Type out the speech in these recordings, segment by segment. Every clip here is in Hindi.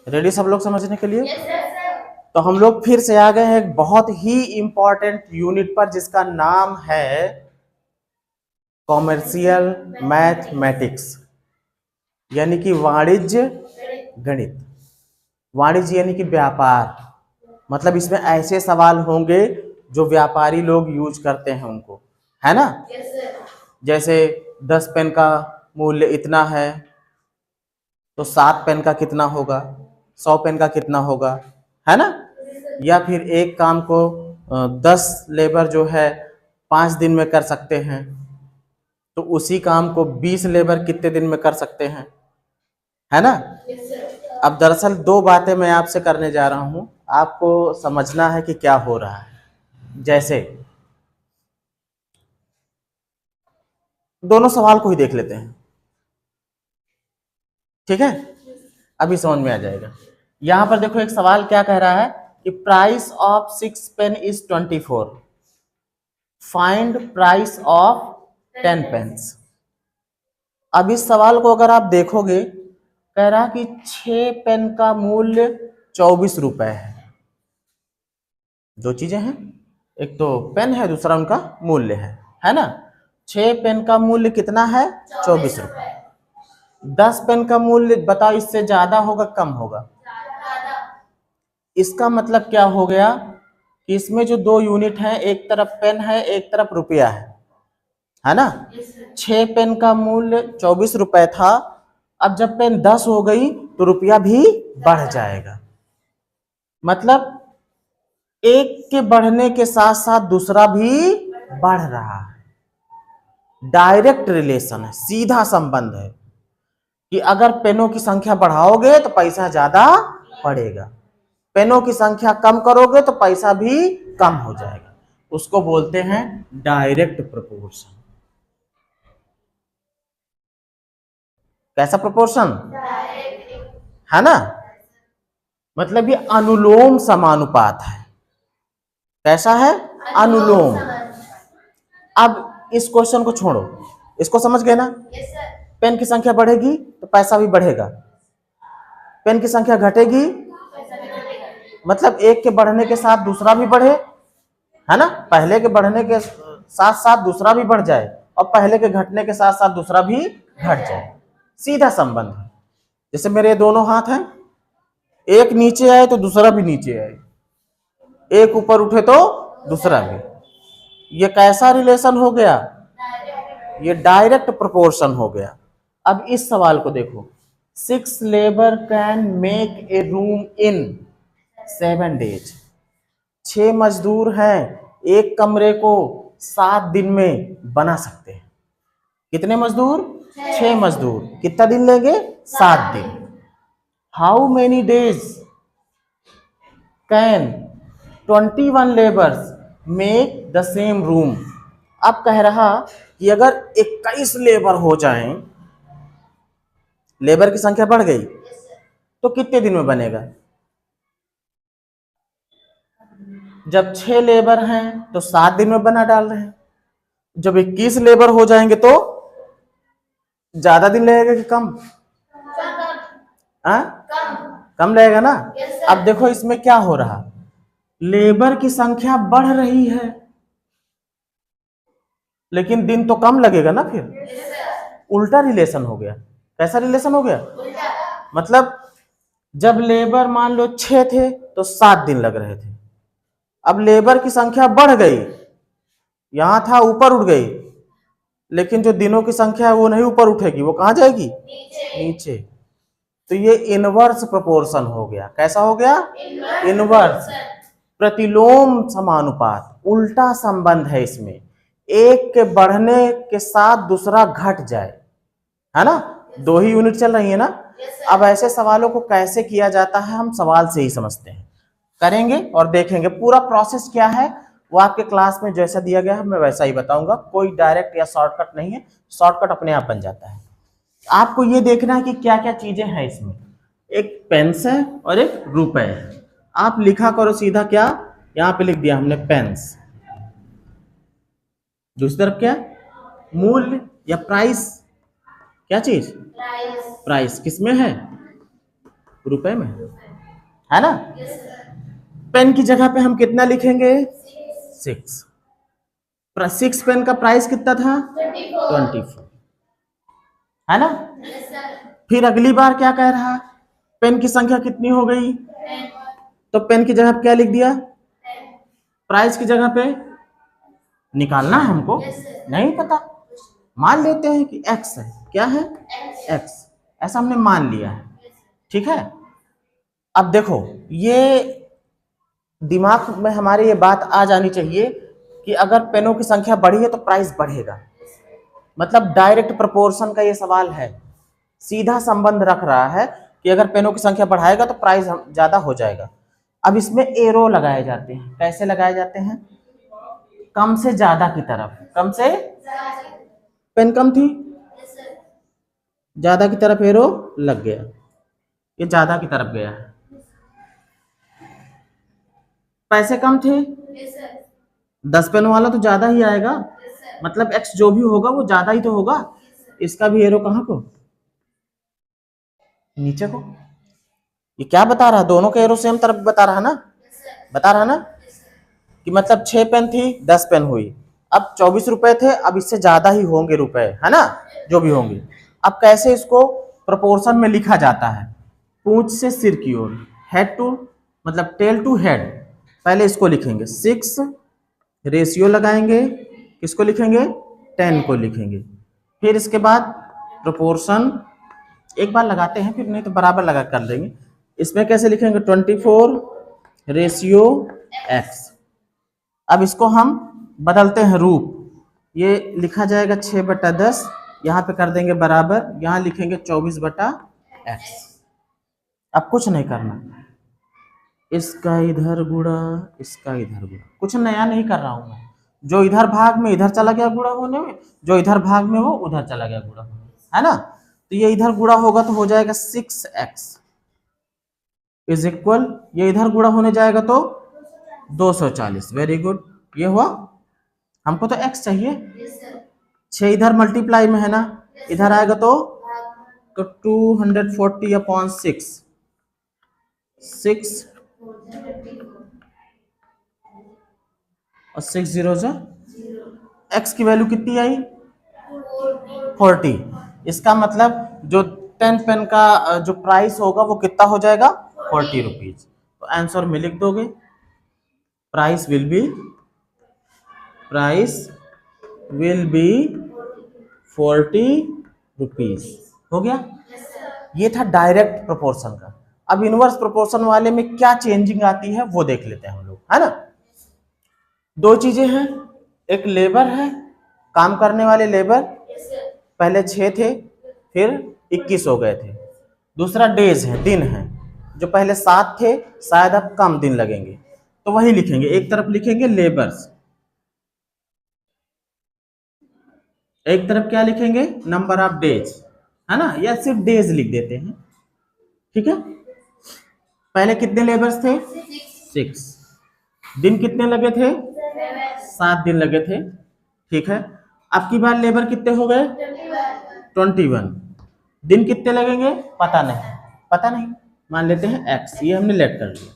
रेडी सब लोग समझने के लिए? तो हम लोग फिर से आ गए हैं एक बहुत ही इंपॉर्टेंट यूनिट पर जिसका नाम है कॉमर्शियल मैथमेटिक्स, यानी कि वाणिज्य गणित। वाणिज्य यानी कि व्यापार, मतलब इसमें ऐसे सवाल होंगे जो व्यापारी लोग यूज करते हैं उनको, है ना? जैसे 10 पेन का मूल्य इतना है तो 7 पेन का कितना होगा, 100 पेन का कितना होगा, है ना? या फिर एक काम को 10 लेबर जो है 5 दिन में कर सकते हैं, तो उसी काम को 20 लेबर कितने दिन में कर सकते हैं, है ना? अब दरअसल दो बातें मैं आपसे करने जा रहा हूं, आपको समझना है कि क्या हो रहा है। जैसे दोनों सवाल को ही देख लेते हैं, ठीक है? अभी समझ में आ जाएगा। यहां पर देखो एक सवाल क्या कह रहा है कि price of 6 pen is 24, find price of 10 pens. अब इस सवाल को अगर आप देखोगे, कह रहा कि 6 पेन का मूल्य 24 रुपए है। दो चीजें हैं, एक तो पेन है, दूसरा उनका मूल्य है ना? 6 पेन का मूल्य कितना है? 24 रुपए। 10 पेन का मूल्य बताओ, इससे ज्यादा होगा कम होगा? इसका मतलब क्या हो गया कि इसमें जो दो यूनिट हैं, एक तरफ पेन है एक तरफ रुपया है ना? 6 पेन का मूल्य 24 रुपए था, अब जब पेन 10 हो गई तो रुपया भी बढ़ जाएगा। मतलब एक के बढ़ने के साथ साथ दूसरा भी बढ़ रहा है। डायरेक्ट रिलेशन है, सीधा संबंध है कि अगर पेनों की संख्या बढ़ाओगे तो पैसा ज्यादा पड़ेगा, पेनों की संख्या कम करोगे तो पैसा भी कम हो जाएगा। उसको बोलते हैं डायरेक्ट प्रोपोर्शन। कैसा प्रोपोर्शन है ना? मतलब ये अनुलोम समानुपात है। कैसा है? अनुलोम। अब इस क्वेश्चन को छोड़ो, इसको समझ गए ना? पेन की संख्या बढ़ेगी तो पैसा भी बढ़ेगा, पेन की संख्या घटेगी मतलब एक के बढ़ने के साथ दूसरा भी बढ़े, है ना? पहले के बढ़ने के साथ साथ दूसरा भी बढ़ जाए और पहले के घटने के साथ साथ दूसरा भी घट जाए। सीधा संबंध है। जैसे मेरे दोनों हाथ हैं, एक नीचे आए तो दूसरा भी नीचे आए, एक ऊपर उठे तो दूसरा भी। ये कैसा रिलेशन हो गया? ये डायरेक्ट प्रोपोर्शन हो गया। अब इस सवाल को देखो, 6 labour can make a room in 7 days. 6 मजदूर हैं, एक कमरे को 7 दिन में बना सकते हैं। कितने मजदूर? 6 मजदूर। कितना दिन लेंगे? 7 दिन। How many days can 21 labours make the same room. अब कह रहा कि अगर 21 लेबर हो जाएं, लेबर की संख्या बढ़ गई तो कितने दिन में बनेगा? जब 6 लेबर हैं तो 7 दिन में बना डाल रहे हैं, जब 21 लेबर हो जाएंगे तो ज्यादा दिन लगेगा कि कम? आ? कम लगेगा ना? अब देखो इसमें क्या हो रहा, लेबर की संख्या बढ़ रही है लेकिन दिन तो कम लगेगा ना। फिर उल्टा रिलेशन हो गया। कैसा रिलेशन हो गया? मतलब जब लेबर मान लो 6 थे तो 7 दिन लग रहे थे, अब लेबर की संख्या बढ़ गई, यहां था ऊपर उठ गई, लेकिन जो दिनों की संख्या है वो नहीं ऊपर उठेगी, वो कहां जाएगी? नीचे। तो ये इनवर्स प्रोपोर्शन हो गया। कैसा हो गया? इनवर्स। प्रतिलोम समानुपात, उल्टा संबंध है इसमें, एक के बढ़ने के साथ दूसरा घट जाए, है ना? दो ही यूनिट चल रही है ना? अब ऐसे सवालों को कैसे किया जाता है हम सवाल से ही समझते हैं, करेंगे और देखेंगे पूरा प्रोसेस क्या है। वो आपके क्लास में जैसा दिया गया है मैं वैसा ही बताऊंगा, कोई डायरेक्ट या शॉर्टकट नहीं है, शॉर्टकट अपने आप बन जाता है। आपको ये देखना है कि क्या क्या चीजें हैं इसमें। एक पेंस है और एक रुपए है। आप लिखा करो सीधा, क्या यहां पे लिख दिया हमने? पेंस। दूसरी तरफ क्या? मूल्य या प्राइस। क्या चीज? प्राइस किसमें है? रुपए में, है ना। पेन की जगह पे हम कितना लिखेंगे? 6। 6 पेन का प्राइस कितना था? 24, है ना। फिर अगली बार क्या कह रहा? पेन की संख्या कितनी हो गई? तो पेन की जगह पे क्या लिख दिया? प्राइस की जगह पे निकालना है हमको, नहीं पता, मान लेते हैं कि x है। क्या है? x, ऐसा हमने मान लिया है, ठीक है। अब देखो, ये दिमाग में हमारे ये बात आ जानी चाहिए कि अगर पेनों की संख्या बढ़ी है तो प्राइस बढ़ेगा, मतलब डायरेक्ट प्रोपोर्शन का ये सवाल है, सीधा संबंध रख रहा है कि अगर पेनों की संख्या बढ़ाएगा तो प्राइस ज्यादा हो जाएगा। अब इसमें एरो लगाए जाते हैं। कैसे लगाए जाते हैं? कम से ज्यादा की तरफ, कम से, पेन कम थी, ज्यादा की तरफ एरो लग गया, ये ज्यादा की तरफ गया है। पैसे कम थे, 10 पेन वाला तो ज्यादा ही आएगा, मतलब x जो भी होगा वो ज्यादा ही तो होगा। इसका भी एरो कहाँ को? नीचे को। ये क्या बता रहा है? दोनों के एरो सेम तरफ बता रहा है ना, बता रहा है ना, कि मतलब 6 पेन थी, 10 पेन हुई, अब 24 रुपए थे, अब इससे ज्यादा ही होंगे रुपए, है ना, जो भी होंगे। अब कैसे इसको प्रोपोर्शन में लिखा जाता है? पूंछ से सिर की ओर, हेड टू, मतलब टेल टू हेड। पहले इसको लिखेंगे 6, रेशियो लगाएंगे, किसको लिखेंगे? 10 को लिखेंगे। फिर इसके बाद प्रोपोर्शन एक बार लगाते हैं, फिर नहीं तो बराबर लगा कर देंगे। इसमें कैसे लिखेंगे? 24 रेशियो x। अब इसको हम बदलते हैं रूप, ये लिखा जाएगा 6/10, यहाँ पे कर देंगे बराबर, यहाँ लिखेंगे 24/x। अब कुछ नहीं करना, इसका इधर गुणा, इसका इधर गुणा, कुछ नया नहीं कर रहा हूं मैं। जो इधर भाग में इधर चला गया गुणा होने में, जो इधर भाग में हो उधर चला गया गुणा होने में, है ना। तो ये इधर गुणा होगा तो हो जाएगा 6x इज इक्वल, ये इधर गुणा होने जाएगा तो 240। वेरी गुड, ये हुआ। हमको तो x चाहिए, 6 इधर मल्टीप्लाई में है ना, इधर आएगा तो 240/6, 6 और 6 0 जा, x की वैल्यू कितनी आई? 40। इसका मतलब जो 10 पेन का जो प्राइस होगा वो कितना हो जाएगा? 40 रुपीज। तो आंसर में लिख दोगे प्राइस विल बी 40 रुपीज। हो गया। ये था डायरेक्ट प्रोपोर्शन का। अब इनवर्स प्रोपोर्शन वाले में क्या चेंजिंग आती है वो देख लेते हैं हम लोग, है ना। दो चीजें हैं, एक लेबर है, काम करने वाले लेबर पहले 6 थे फिर 21 हो गए थे। दूसरा डेज है, दिन है, जो पहले 7 थे शायद अब कम दिन लगेंगे, तो वही लिखेंगे। एक तरफ लिखेंगे लेबर्स, एक तरफ क्या लिखेंगे? नंबर ऑफ डेज, है ना, या सिर्फ डेज लिख देते हैं, ठीक है। पहले कितने लेबर्स थे? 6। दिन कितने लगे थे? 7 दिन लगे थे, ठीक है। अब की बार लेबर कितने हो गए? 21। दिन कितने लगेंगे? पता नहीं, पता नहीं, मान लेते हैं x, ये हमने लेट कर लिया।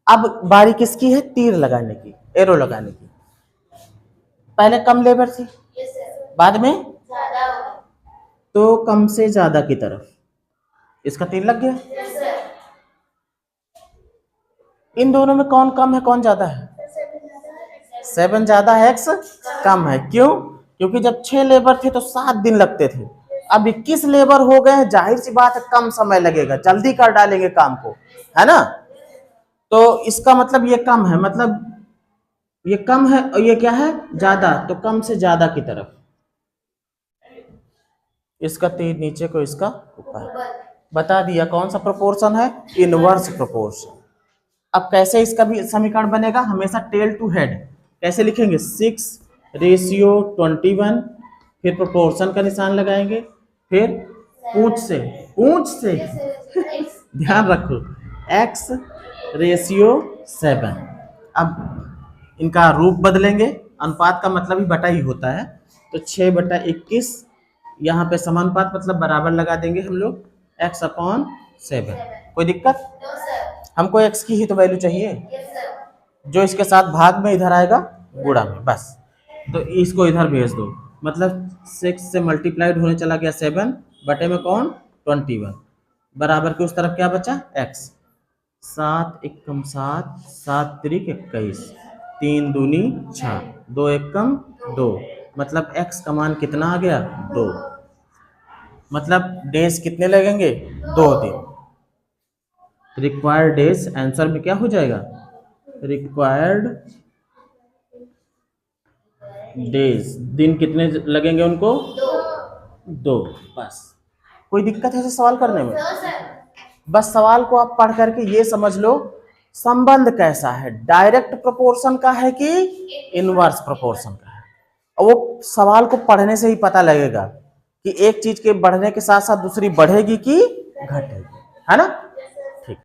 अब बारी किसकी है? तीर लगाने की, एरो लगाने की। पहले कम लेबर थी, बाद में तो कम से ज्यादा की तरफ इसका तीर लग गया। इन दोनों में कौन कम है कौन ज्यादा है? 7 ज्यादा है, x कम है। क्यों? क्योंकि जब 6 लेबर थे तो 7 दिन लगते थे, अब 21 लेबर हो गए हैं, जाहिर सी बात है कम समय लगेगा, जल्दी कर डालेंगे काम को, है ना। तो इसका मतलब ये कम है, मतलब ये कम है और ये क्या है? ज्यादा, तो कम से ज्यादा की तरफ इसका तीर नीचे को, इसका ऊपर। बता दिया कौन सा प्रोपोर्शन है? Inverse proportion. अब कैसे इसका भी समीकरण बनेगा? हमेशा टेल टू हेड कैसे लिखेंगे? 6 रेशियो 21, फिर प्रोपोर्शन का निशान लगाएंगे, फिर पूंछ से, पूंछ से ध्यान रखो, x रेशियो 7। अब इनका रूप बदलेंगे, अनुपात का मतलब ही बटा ही होता है, तो 6/21, यहाँ पे समानुपात मतलब बराबर लगा देंगे हम लोग, x/7। कोई दिक्कत? हमको x की ही तो वैल्यू चाहिए, जो इसके साथ भाग में इधर आएगा गुणा में, बस। तो इसको इधर भेज दो, मतलब 6 से मल्टीप्लाइड होने चला गया 7 बटे में कौन 21 बराबर के उस तरफ क्या बचा x। 7 एकम 7, 7 त्रिक 21, 3 दूनी 6, 2 एकम 2, मतलब x का मान कितना आ गया 2, मतलब डेज कितने लगेंगे 2 दिन। रिक्वायर्ड डेज आंसर में क्या हो जाएगा, रिक्वायर्ड डेज, दिन कितने लगेंगे उनको 2, बस। कोई दिक्कत है इसे सवाल करने में? बस सवाल को आप पढ़ करके ये समझ लो संबंध कैसा है, डायरेक्ट प्रोपोर्शन का है कि इनवर्स प्रोपोर्शन का है। और वो सवाल को पढ़ने से ही पता लगेगा कि एक चीज के बढ़ने के साथ साथ दूसरी बढ़ेगी कि घटेगी, है ना।